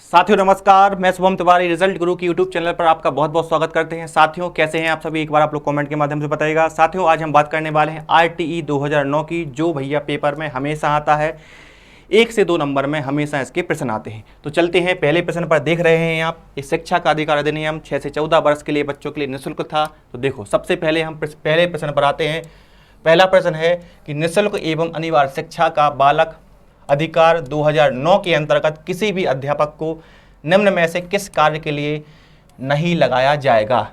साथियों नमस्कार, मैं शुभम तिवारी रिजल्ट गुरु की यूट्यूब चैनल पर आपका बहुत बहुत स्वागत करते हैं। साथियों कैसे हैं आप सभी, एक बार आप लोग कमेंट के माध्यम से बताइएगा। साथियों आज हम बात करने वाले हैं आरटीई 2009 की, जो भैया पेपर में हमेशा आता है। 1 से 2 नंबर में हमेशा इसके प्रश्न आते हैं। तो चलते हैं पहले प्रश्न पर। देख रहे हैं आप, इस शिक्षा का अधिकार अधिनियम 6 से 14 वर्ष के लिए बच्चों के लिए निःशुल्क था। तो देखो सबसे पहले हम पहले प्रश्न पर आते हैं। पहला प्रश्न है कि निःशुल्क एवं अनिवार्य शिक्षा का बालक अधिकार 2009 के अंतर्गत किसी भी अध्यापक को निम्न में से किस कार्य के लिए नहीं लगाया जाएगा?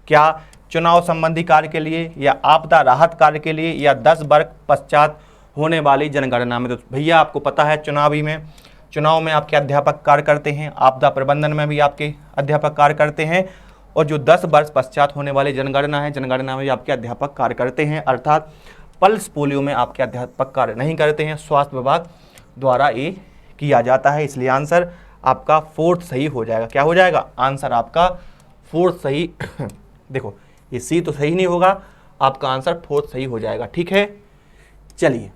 क्या चुनाव संबंधी कार्य के लिए, या आपदा राहत कार्य के लिए, या 10 वर्ष पश्चात होने वाली जनगणना में? तो भैया आपको पता है चुनाव में आपके अध्यापक कार्य करते हैं, आपदा प्रबंधन में भी आपके अध्यापक कार्य करते हैं, और जो 10 वर्ष पश्चात होने वाली जनगणना है, जनगणना में भी आपके अध्यापक कार्य करते हैं। अर्थात पल्स पोलियो में आपके अध्यापक कार्य नहीं करते हैं, स्वास्थ्य विभाग द्वारा ये किया जाता है। इसलिए आंसर आपका 4th सही हो जाएगा। क्या हो जाएगा? आंसर आपका 4th सही देखो ये सी तो सही नहीं होगा, आपका आंसर 4th सही हो जाएगा। ठीक है, चलिए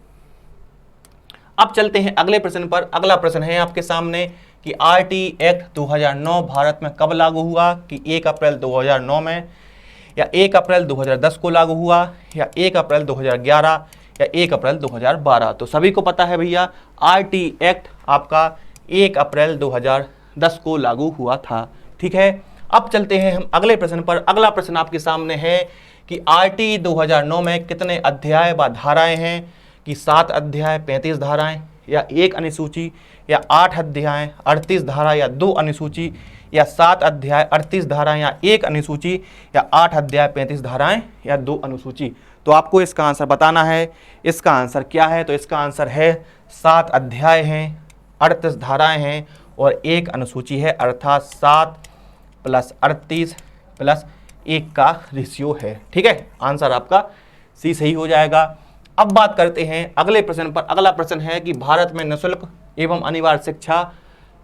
अब चलते हैं अगले प्रश्न पर। अगला प्रश्न है आपके सामने कि आरटीई एक्ट 2009 भारत में कब लागू हुआ? कि 1 अप्रैल 2009 में, या 1 अप्रैल 2010 को लागू हुआ, या 1 अप्रैल 2011, या 1 अप्रैल 2012? तो सभी को पता है भैया आरटीई एक्ट आपका 1 अप्रैल 2010 को लागू हुआ था। ठीक है, अब चलते हैं हम अगले प्रश्न पर। अगला प्रश्न आपके सामने है कि आरटीई 2009 में कितने अध्याय व धाराएं हैं? कि 7 अध्याय 35 धाराएं, या 1 अनुसूची, या 8 अध्याय 38 धारा, या 2 अनुसूची, या 7 अध्याय 38 धाराएं, या 1 अनुसूची, या 8 अध्याय 35 धाराएं, या 2 अनुसूची? तो आपको इसका आंसर बताना है। इसका आंसर क्या है? तो इसका आंसर है 7 अध्याय हैं, 38 धाराएं हैं, और 1 अनुसूची है। अर्थात 7 + 38 + 1 का रेशियो है। ठीक है, आंसर आपका सी सही हो जाएगा। अब बात करते हैं अगले प्रश्न पर। अगला प्रश्न है कि भारत में निःशुल्क एवं अनिवार्य शिक्षा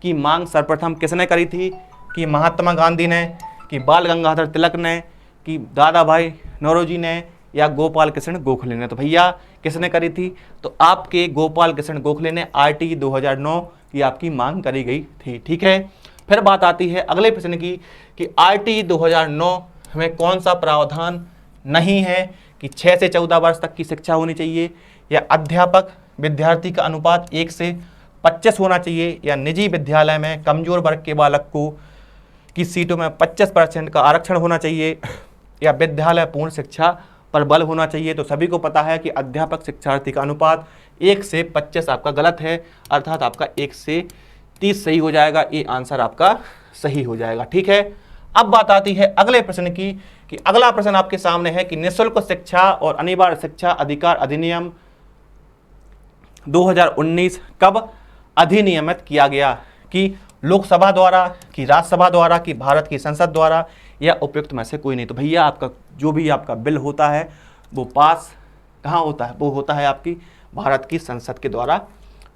की मांग सर्वप्रथम किसने करी थी? कि महात्मा गांधी ने, कि बाल गंगाधर तिलक ने, कि दादा भाई नौरोजी ने, या गोपाल कृष्ण गोखले ने? तो भैया किसने करी थी? तो आपके गोपाल कृष्ण गोखले ने आरटीई 2009 की आपकी मांग करी गई थी। ठीक है, फिर बात आती है अगले प्रश्न की कि आरटीई 2009 में कौन सा प्रावधान नहीं है? कि 6 से 14 वर्ष तक की शिक्षा होनी चाहिए, या अध्यापक विद्यार्थी का अनुपात 1 से 25 होना चाहिए, या निजी विद्यालय में कमजोर वर्ग के बालक को की सीटों में 25% का आरक्षण होना चाहिए, या विद्यालय पूर्ण शिक्षा पर बल होना चाहिए? तो सभी को पता है कि अध्यापक शिक्षार्थी का अनुपात 1 से 25 आपका गलत है, अर्थात आपका 1 से 30 सही हो जाएगा। ये आंसर आपका सही हो जाएगा। ठीक है, अब बात आती है अगले प्रश्न की कि अगला प्रश्न आपके सामने है कि निःशुल्क शिक्षा और अनिवार्य शिक्षा अधिकार अधिनियम 2019 कब अधिनियमित किया गया? कि लोकसभा द्वारा, कि राज्यसभा द्वारा, कि भारत की संसद द्वारा, या उपयुक्त में से कोई नहीं? तो भैया आपका जो भी आपका बिल होता है वो पास कहाँ होता है? वो होता है आपकी भारत की संसद के द्वारा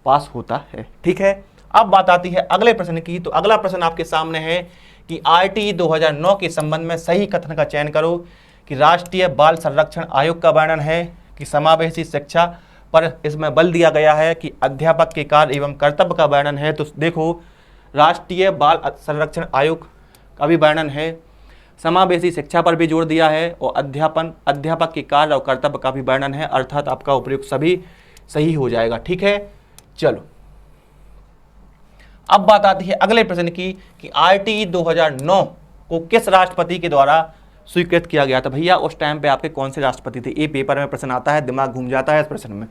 पास होता है। ठीक है, अब बात आती है अगले प्रश्न की। तो अगला प्रश्न आपके सामने है कि आरटीई 2009 के संबंध में सही कथन का चयन करो। कि राष्ट्रीय बाल संरक्षण आयोग का वर्णन है, कि समावेशी शिक्षा पर इसमें बल दिया गया है, कि अध्यापक के कार्य एवं कर्तव्य का वर्णन है? तो देखो राष्ट्रीय बाल संरक्षण आयोग का भी वर्णन है, समावेशी शिक्षा पर भी जोर दिया है, और अध्यापक के कार्य और कर्तव्य का भी वर्णन है। अर्थात आपका उपयुक्त सभी सही हो जाएगा। ठीक है, चलो अब बात आती है अगले प्रश्न की कि आरटीई 2009 को किस राष्ट्रपति के द्वारा स्वीकृत किया गया था? भैया उस टाइम पे आपके कौन से राष्ट्रपति थे? ये पेपर में प्रश्न आता है, दिमाग घूम जाता है इस प्रश्न में।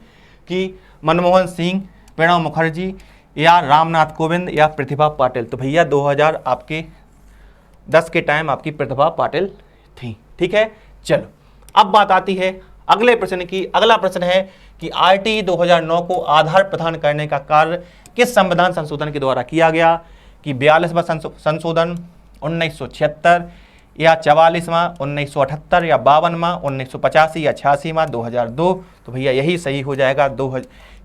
कि मनमोहन सिंह, प्रणब मुखर्जी, या रामनाथ कोविंद, या प्रतिभा पाटिल? तो भैया 2010 के टाइम आपकी प्रतिभा पाटिल थी। ठीक है, चलो अब बात आती है अगले प्रश्न की। अगला प्रश्न है कि आरटीई 2009 को आधार प्रदान करने का कार्य किस संविधान संशोधन के द्वारा किया गया? कि 42वां संशोधन 1976, या 44वां 1978, या 52वां 1985, या 86वां 2002? तो भैया यही सही हो जाएगा।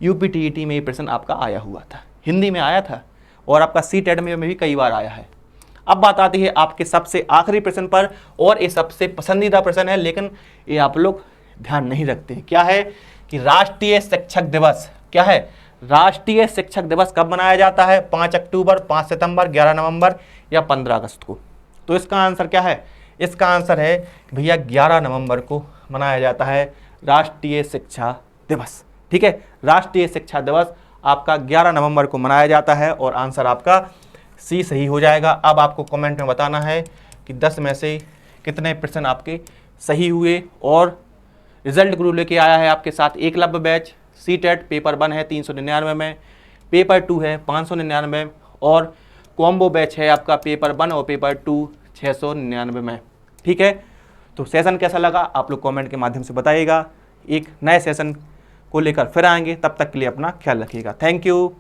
यूपीटीईटी में ये प्रश्न आपका आया हुआ था, हिंदी में आया था, और आपका सीटेट में भी कई बार आया है। अब बात आती है आपके सबसे आखिरी प्रश्न पर, और ये सबसे पसंदीदा प्रश्न है, लेकिन ये आप लोग ध्यान नहीं रखते। क्या है? कि राष्ट्रीय शिक्षक दिवस क्या है? राष्ट्रीय शिक्षक दिवस कब मनाया जाता है? 5 अक्टूबर, 5 सितंबर, 11 नवंबर या 15 अगस्त को? तो इसका आंसर क्या है? इसका आंसर है भैया 11 नवंबर को मनाया जाता है राष्ट्रीय शिक्षा दिवस। ठीक है, राष्ट्रीय शिक्षा दिवस आपका 11 नवंबर को मनाया जाता है और आंसर आपका सी सही हो जाएगा। अब आपको कमेंट में बताना है कि 10 में से कितने प्रश्न आपके सही हुए। और रिजल्ट गुरु लेके आया है आपके साथ एकलव्य बैच। सीटेट पेपर 1 है 399 में, पेपर 2 है 599 और कॉम्बो बैच है आपका पेपर 1 और पेपर 2 699 में। ठीक है, तो सेशन कैसा लगा आप लोग कमेंट के माध्यम से बताइएगा। एक नए सेशन को लेकर फिर आएंगे, तब तक के लिए अपना ख्याल रखिएगा। Thank you.